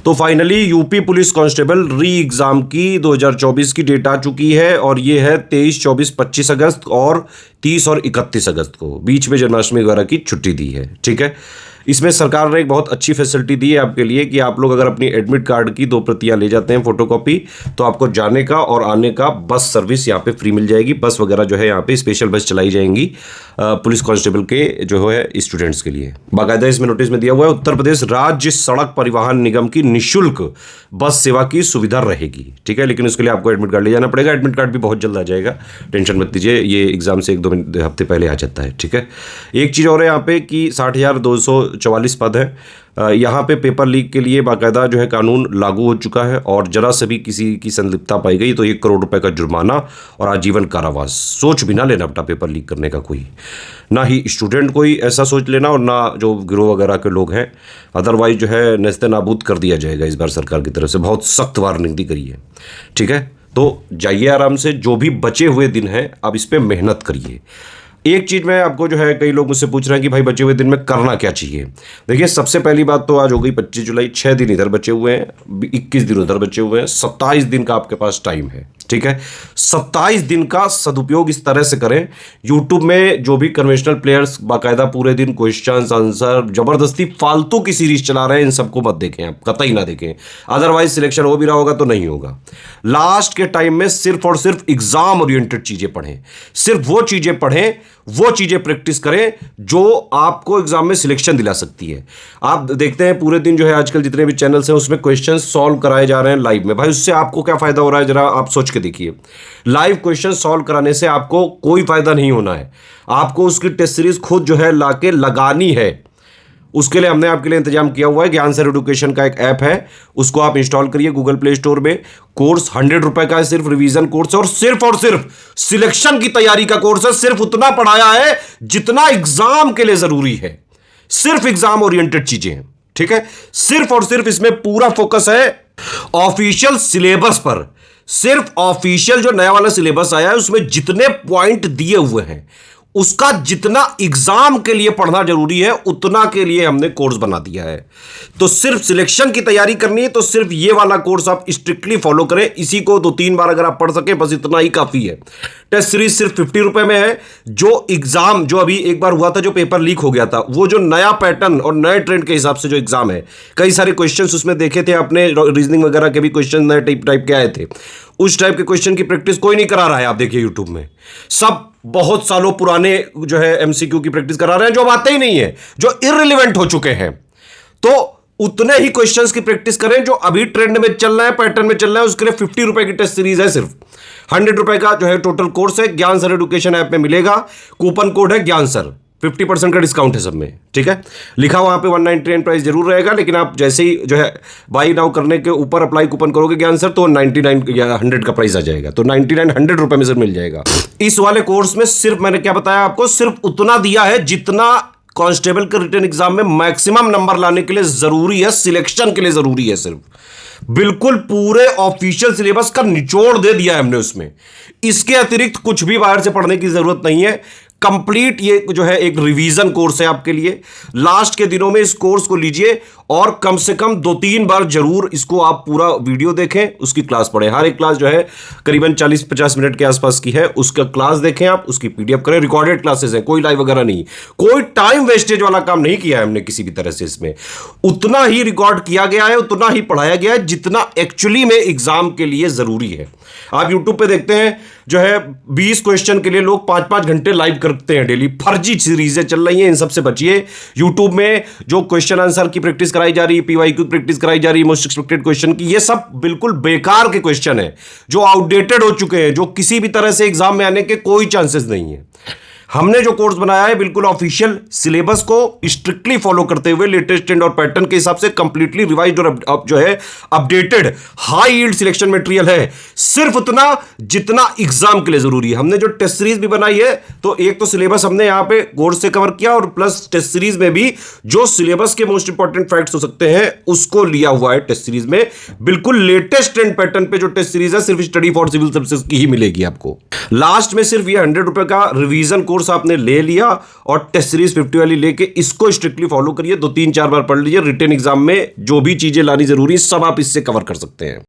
तो finally UP police constable री exam की 2024 की डेट आ चुकी है और ये है 23, 24, 25 अगस्त और 30 और 31 अगस्त को। बीच में जन्माष्टमी वगैरह की छुट्टी दी है, ठीक है। इसमें सरकार ने एक बहुत अच्छी फैसिलिटी दी है आपके लिए कि आप लोग अगर अपनी एडमिट कार्ड की 2 प्रतियां ले जाते हैं फोटोकॉपी, तो आपको जाने का और आने का बस सर्विस यहाँ पे फ्री मिल जाएगी। बस वगैरह जो है यहाँ पे स्पेशल बस चलाई जाएंगी पुलिस कांस्टेबल के जो है स्टूडेंट्स के लिए। बाकायदा इसमें नोटिस में दिया हुआ है उत्तर प्रदेश राज्य सड़क परिवहन निगम की निःशुल्क बस सेवा की सुविधा रहेगी, ठीक है। लेकिन उसके लिए आपको एडमिट कार्ड ले जाना पड़ेगा। एडमिट कार्ड भी बहुत जल्द आ जाएगा, टेंशन मत लीजिए, ये एग्जाम से 1-2 हफ्ते पहले आ जाता है, ठीक है। एक चीज़ और है यहाँ पे कि 60,244 पद है। यहाँ पे पेपर लीक के लिए बाकायदा जो है कानून लागू हो चुका है और जरा से भी किसी की संलिप्तता पाई गई तो 1 करोड़ रुपए का जुर्माना और आजीवन कारावास। सोच भी ना लेना बेटा पेपर लीक करने का, कोई ना ही स्टूडेंट कोई ऐसा सोच लेना और ना जो गिरोह वगैरह के लोग हैं, अदरवाइज जो है नेस्ते नाबूद कर दिया जाएगा। इस बार सरकार की तरफ से बहुत सख्त वार्निंग दी गई है, ठीक है। तो जाइए आराम से, जो भी बचे हुए दिन हैं अब इस पर मेहनत करिए। एक चीज़ मैं आपको जो है, कई लोग मुझसे पूछ रहे हैं कि भाई बचे हुए दिन में करना क्या चाहिए। देखिए सबसे पहली बात तो आज हो गई 25 जुलाई, 6 दिन इधर बचे हुए हैं, 21 दिन उधर बचे हुए हैं, 27 दिन का आपके पास टाइम है, ठीक है। 27 दिन का सदुपयोग इस तरह से करें, यूट्यूब में जो भी कन्वेंशनल प्लेयर्स बाकायदा पूरे दिन क्वेश्चन आंसर जबरदस्ती फालतू की सीरीज चला रहे हैं, इन सबको मत देखें, आप कतई ना देखें। अदरवाइज सिलेक्शन हो भी रहा होगा तो नहीं होगा। लास्ट के टाइम में सिर्फ और सिर्फ एग्जाम ओरिएंटेड चीजें पढ़ें, सिर्फ वो चीजें पढ़ें, वो चीजें प्रैक्टिस करें जो आपको एग्जाम में सिलेक्शन दिला सकती है। आप देखते हैं पूरे दिन जो है आजकल जितने भी चैनल्स हैं उसमें क्वेश्चन सॉल्व कराए जा रहे हैं लाइव में। भाई उससे आपको क्या फायदा हो रहा है, जरा आप सोच के देखिए। लाइव क्वेश्चन सॉल्व कराने से आपको कोई फायदा नहीं होना है, आपको उसकी टेस्ट सीरीज खुद जो है लाके लगानी है। उसके लिए हमने आपके लिए इंतजाम किया हुआ है। ज्ञान सर एजुकेशन का एक ऐप है, उसको आप इंस्टॉल करिए गूगल प्ले स्टोर में। कोर्स 100 रुपए का है, सिर्फ रिवीजन कोर्स है और सिर्फ सिलेक्शन की तैयारी का कोर्स है। सिर्फ उतना पढ़ाया है जितना एग्जाम के लिए जरूरी है, सिर्फ एग्जाम ओरिएंटेड चीजें हैं, ठीक है। सिर्फ और सिर्फ इसमें पूरा फोकस है ऑफिशियल सिलेबस पर। सिर्फ ऑफिशियल जो नया वाला सिलेबस आया है उसमें जितने पॉइंट दिए हुए हैं उसका जितना एग्जाम के लिए पढ़ना जरूरी है उतना के लिए हमने कोर्स बना दिया है। तो सिर्फ सिलेक्शन की तैयारी करनी है तो सिर्फ ये वाला कोर्स आप स्ट्रिक्टली फॉलो करें। इसी को 2-3 बार अगर आप पढ़ सके बस इतना ही काफी है। टेस्ट सीरीज सिर्फ 50 रुपए में है। जो एग्जाम जो अभी एक बार हुआ था, जो पेपर लीक हो गया था, वो जो नया पैटर्न और नए ट्रेंड के हिसाब से जो एग्जाम है, कई सारे क्वेश्चन उसमें देखे थे आपने, रीजनिंग वगैरह के भी क्वेश्चन नए टाइप के आए थे। उस टाइप के क्वेश्चन की प्रैक्टिस कोई नहीं करा रहा है। आप देखिए यूट्यूब में सब बहुत सालों पुराने जो है एमसीक्यू की प्रैक्टिस करा रहे हैं, जो आते ही नहीं है, जो इररिलेवेंट हो चुके हैं। तो उतने ही क्वेश्चंस की प्रैक्टिस करें जो अभी ट्रेंड में चल रहा है, पैटर्न में चल रहा है। उसके लिए 50 रुपए की टेस्ट सीरीज है, सिर्फ 100 रुपए का जो है टोटल कोर्स है। ज्ञान सर एजुकेशन ऐप में मिलेगा, कूपन कोड है ज्ञान सर, 50% का डिस्काउंट है सब में, ठीक है। लिखा वहां पे 199 प्राइस जरूर रहेगा, लेकिन आप जैसे ही जो है बाई नाउ करने के ऊपर अप्लाई कूपन करोगे ज्ञान सर, तो 99 या 100 का प्राइस आ जाएगा। तो 99 100 रुपए में सर मिल जाएगा। इस वाले कोर्स में सिर्फ मैंने क्या बताया आपको, सिर्फ उतना दिया है जितना कांस्टेबल के रिटन एग्जाम में मैक्सिमम नंबर लाने के लिए जरूरी है, सिलेक्शन के लिए जरूरी है। सिर्फ बिल्कुल पूरे ऑफिशियल सिलेबस का निचोड़ दे दिया है हमने उसमें। इसके अतिरिक्त कुछ भी बाहर से पढ़ने की जरूरत नहीं है। कंप्लीट ये जो है एक रिवीजन कोर्स है आपके लिए। लास्ट के दिनों में इस कोर्स को लीजिए और कम से कम 2-3 बार जरूर इसको आप पूरा वीडियो देखें, उसकी क्लास पढ़ें। हर एक क्लास जो है करीबन 40-50 मिनट के आसपास की है, उसका क्लास देखें आप, उसकी पीडीएफ करें। रिकॉर्डेड क्लासेस हैं, कोई लाइव वगैरह नहीं, कोई टाइम वेस्टेज वाला काम नहीं किया है हमने किसी भी तरह से। इसमें उतना ही रिकॉर्ड किया गया है, उतना ही पढ़ाया गया है जितना एक्चुअली में एग्जाम के लिए जरूरी है। आप यूट्यूब पे देखते हैं जो है 20 क्वेश्चन के लिए लोग 5-5 घंटे लाइव करते हैं डेली। फर्जी सीरीजें चल रही हैं, इन सबसे बचिए। यूट्यूब में जो क्वेश्चन आंसर की प्रैक्टिस कराई जा रही है, पीवाईक्यू प्रैक्टिस कराई जा रही है, मोस्ट एक्सपेक्टेड क्वेश्चन की, ये सब बिल्कुल बेकार के क्वेश्चन है, जो आउटडेटेड हो चुके हैं, जो किसी भी तरह से एग्जाम में आने के कोई चांसेस नहीं है। हमने जो कोर्स बनाया है बिल्कुल ऑफिशियल सिलेबस को स्ट्रिक्टली फॉलो करते हुए, लेटेस्ट ट्रेंड और पैटर्न के हिसाब से कंप्लीटली रिवाइज्ड और जो है updated high yield selection material है। सिर्फ उतना जितना एग्जाम के लिए जरूरी है। हमने जो टेस्ट सीरीज भी बनाई है, तो एक तो सिलेबस हमने यहां पे कोर्स से कवर किया और प्लस टेस्ट सीरीज में भी जो सिलेबस के मोस्ट इंपॉर्टेंट फैक्ट्स हो सकते हैं उसको लिया हुआ है टेस्ट सीरीज में। बिल्कुल लेटेस्ट ट्रेंड पैटर्न पे जो टेस्ट सीरीज है सिर्फ स्टडी फॉर सिविल सर्विसेज की ही मिलेगी आपको। लास्ट में सिर्फ ये 100 रुपए का रिवीजन कोर्स कोर्स आपने ले लिया और टेस्ट सीरीज 50 वाली लेके इसको स्ट्रिक्टली फॉलो करिए, 2-3-4 बार पढ़ लीजिए, रिटन एग्जाम में जो भी चीजें लानी जरूरी है सब आप इससे कवर कर सकते हैं।